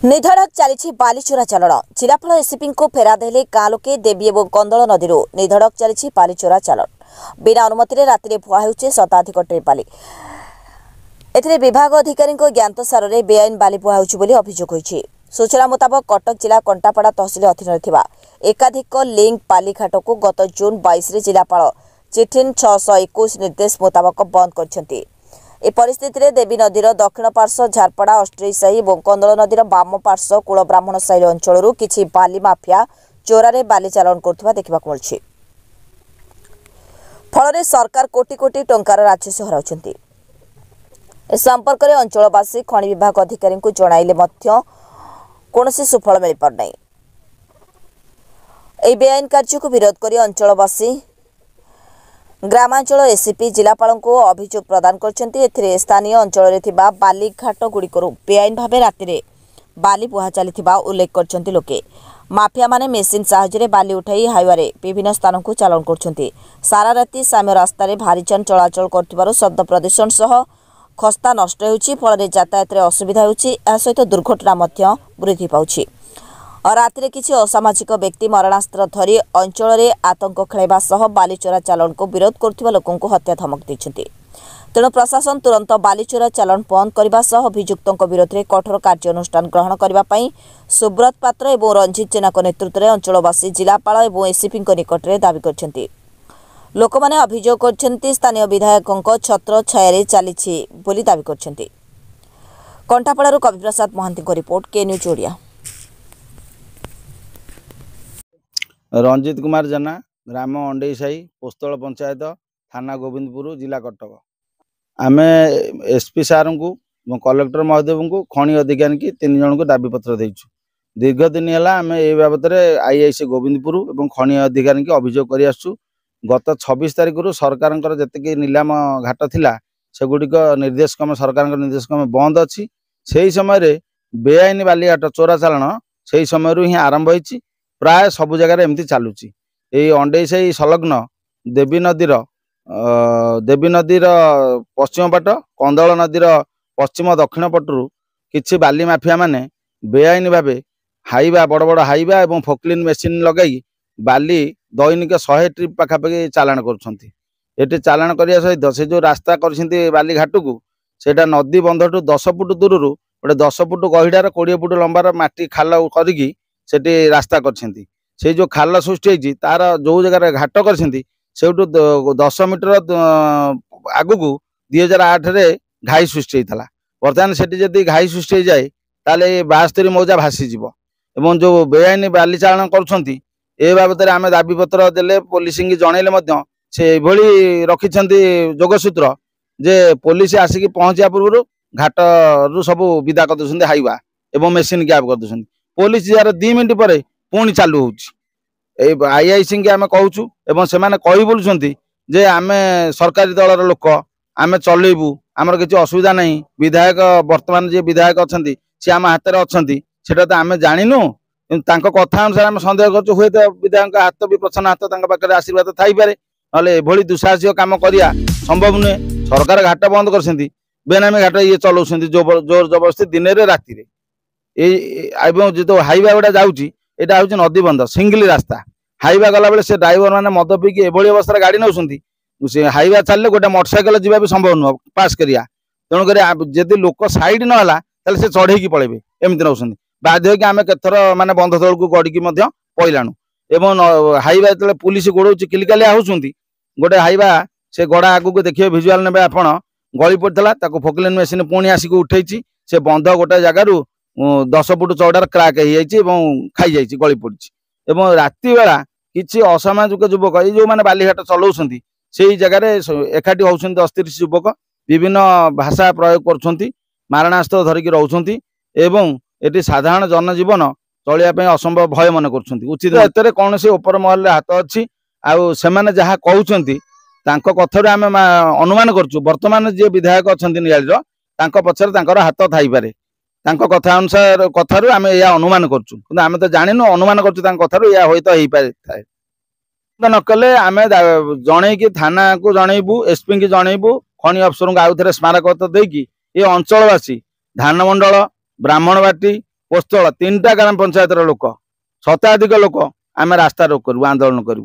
निधड़क चली बालीचोरा चलन जिलापाल एसपी को फेरादेले गाँ लोके देवी और कंदल नदी निधड़क चली बालीचोरा चलन बिना अनुमति राति भुआ हो शताधिक ट्रे बाली एथिरे विभाग अधिकारी ज्ञात सार में बेआईन बाली बुआ हो अभियोग होती। सूचना मुताबक कटक जिला कंटापड़ा तहसिल अधीन एकाधिक लिंक बालीघाट को गत जून 22 जिलापाल चिठिन 621 निर्देश मुताबक बंद कर ए परिस्थिति रे देवी नदीर दक्षिण पार्श्व झारपड़ा अष्टरी साही और कंदल नदीर बाम पार्श्व कूल ब्राह्मण साही अंचल किछि बाली माफिया चोरारे बाली चालन करथुवा देखिबाक मिलछि। फल सरकार कोटी कोटी टंकार राजस्व हराउछन्ति। ए संपर्क में अंचलवासी खनि विभाग अधिकारी को जणाइले मध्य कोनोसी सुफल मिल पार नै। ए बेआईन कार्य को विरोध करी अंचलवासी ग्रामांचल एसीपी जिलापाल को अभियोग प्रदान करछन्ति। स्थानीय अंचल बालीघाट गुड़िक बेआईन भाव राति बाली बुहा चली उल्लेख करछन्ति। लोके माफिया माने मेसीन साहाय्य बाली उठाई हाईवे विभिन्न स्थान को चालन करछन्ति। सारा राति साम्य रास्तार भारी जान चलाचल कर शब्द प्रदूषण सह खस्ता नष्ट होउछि। फल यातायात असुविधा होउछि। आ सहित दुर्घटना वृद्धि पाउछि। राति किसी असामाजिक व्यक्ति मरणास्त्र धरी अंचल में आतंक खेलवा सह बालीचोरा चालन को विरोध करुवा लोकों को हत्या धमक देछन्ति। तेणु प्रशासन तुरंत बालीचोरा चालन बंद करने सह अभियुक्तों विरोध में कठोर कार्यानुष्ठान ग्रहण करने सुब्रत पात्र और रंजित जेना नेतृत्व में अंचलवासी जिलापाल और एसीपी निकट में दावी करछन्ति। लोक माने अभियोग करछन्ति स्थानीय विधायकों छत्र छाया चली बोली दावी करछन्ति। कंठापड़ारू कवि प्रसाद महांती रिपोर्ट के न्यूज ओडिया। रंजित कुमार जेना ग्राम अंडेईसाही पोस्तल पंचायत थाना गोविंदपुर जिला कटक। आम एसपी सार को कलेक्टर महोदय को खनि अधिकारी की 3 जन को दाबी पत्र देचु। दीर्घ दिन है आम ए बाबद आईआईसी गोविंदपुर और खनि अधिकारी की अभियोग कर आसु। गत 26 तारिख सरकार जी नीलाम घाट थिला सेगुड़िक निर्देश क्रम सरकार निर्देश क्रम बंद अच्छी। से समय बेआईन बालीघाट चोरा चालाण से समय ही आरंभ होती। प्राय सबु जगार एमती चलुची। ये अंडेईसाही संलग्न देवी नदीर पश्चिम पट कंदल नदीर पश्चिम दक्षिण पटरू किछि बाली माफिया माने बेआईन भावे हाइवा बड़ बड़ हाइवा और फोकलिन मेसीन लगाई बाली दैनिक 100 ट्रिप पाखापाखि चालाण करुछन्ति। एटी चालाण करिया सहित से जो रास्ता करछन्ति बालीघाट को सेटा नदी बंधठू 10 फुट दूररू गोटे 10 फुट गहिडार 20 फुट लंबार माटी खाल करिकी सेठी रास्ता करछन्ति। से जो खाल सृष्टि होइछि तार जो जगह घाट करछन्ति सेठू 10 मीटर आगु को 2008 रे घाई सृष्टि होइतला। वर्तमान सेठी जदि घाई सृष्टि हो जाए ताले 72 मौजा भासी जीवो। एवं जो बेआईन बाली चालाण करुछन्ति ए बाबद आम दाबी पत्र देले पुलिस की जनइले मध्य से एभली रखिछन्ति जोगसूत्र जे पुलिस आसिक पहुंचा पूर्व घाट रु सब विदा कर दउछन्ति हाइवा एवं मेसीन गैप कर दउछन्ति। पुलिस यार 2 मिनट पर पुणी चालू होउछि। आईआईसी के आम कहूँ एवं से कही बोलुछन्ति जे आम सरकारी दलर लोक आम चलेबू आमर किसी असुविधा नहीं। विधायक वर्तमान जी विधायक अच्छा सी आम हाथ में अच्छा सेटा तो आम जानिनु तांको कथा अनुसार आम सन्देह कर हुए तो विधायक हाथ भी प्रसन्न हाथ पाखे आशीर्वाद थाईपे ना एभली दुस्साहसिक काम करिया संभव नुहे। सरकार घाट बंद कर बेनामी घाट ये चलाउछन्ति जोर जबरदस्ती दिन में राति जो हाइवा गुड़ा जाऊँगी यहाँ हूँ नदी बंध सिंगल रास्ता हाइवा गला बेले से ड्राइवर मैंने मद पीकी एभली अवस्था गाड़ी नौकरी से हाइवा चलने गोटे मोटरसाइकेल जी भी संभव नुह पास करिया। तेणुक जदि लोक सैड नाला से चढ़ेकी पलैबे एमती नौकरी बाध्य होगी आम केथर माने बंध तौल को गड़िकी पइलाणु। एवं हाइवा जो पुलिस गोड़े किलिकालिया होती गोटे हाइवा से गड़ा आगू देखिए भिजुआल ने आपण गली पड़ता फोकलिन मेसीन पुणी आसिक उठे से बंध गोटे जगार 10 फुट चौड़ार क्राक हो खाई जाइए गली पड़ी। राति बेला किसी असामाजिक युवक ये जो मैंने बालीघाट चलाउछन्ति से जगार एकाठी होउछन्ति 10-30 युवक विभिन्न भाषा प्रयोग करुछन्ति मारणास्त्र धरिकी रहउछन्ति एवं एटी साधारण जनजीवन चलिया असंभव भय मन करुछन्ति। उचित एतरे कौन से ऊपर महल हाथ अच्छी आउ सेमाने जहाँ कहउछन्ति तांको कथारु आमे अनुमान करछु वर्तमान जे विधायक अछन्ति नियालीर तांको पछरे तांकर हाथ थाई पारे तांको कथा अनुसार कथारु आमे या अनुमान करछु किंतु आमे तो जानिनु अनुमान करछु तांको कथारु या होय तो हेई पारे थाए न कले आमे जणे कि थाना को जणैबू एसपी की जणैबू खनि अफसर को आउ थरे स्मारक पत्र देकी ये अंचलवासी धानमंडल ब्राह्मणबाटी पोस्तल 3टा ग्राम पंचायतर लोक शताधिक लोक आम रास्ता रोक करू आंदोलन करू।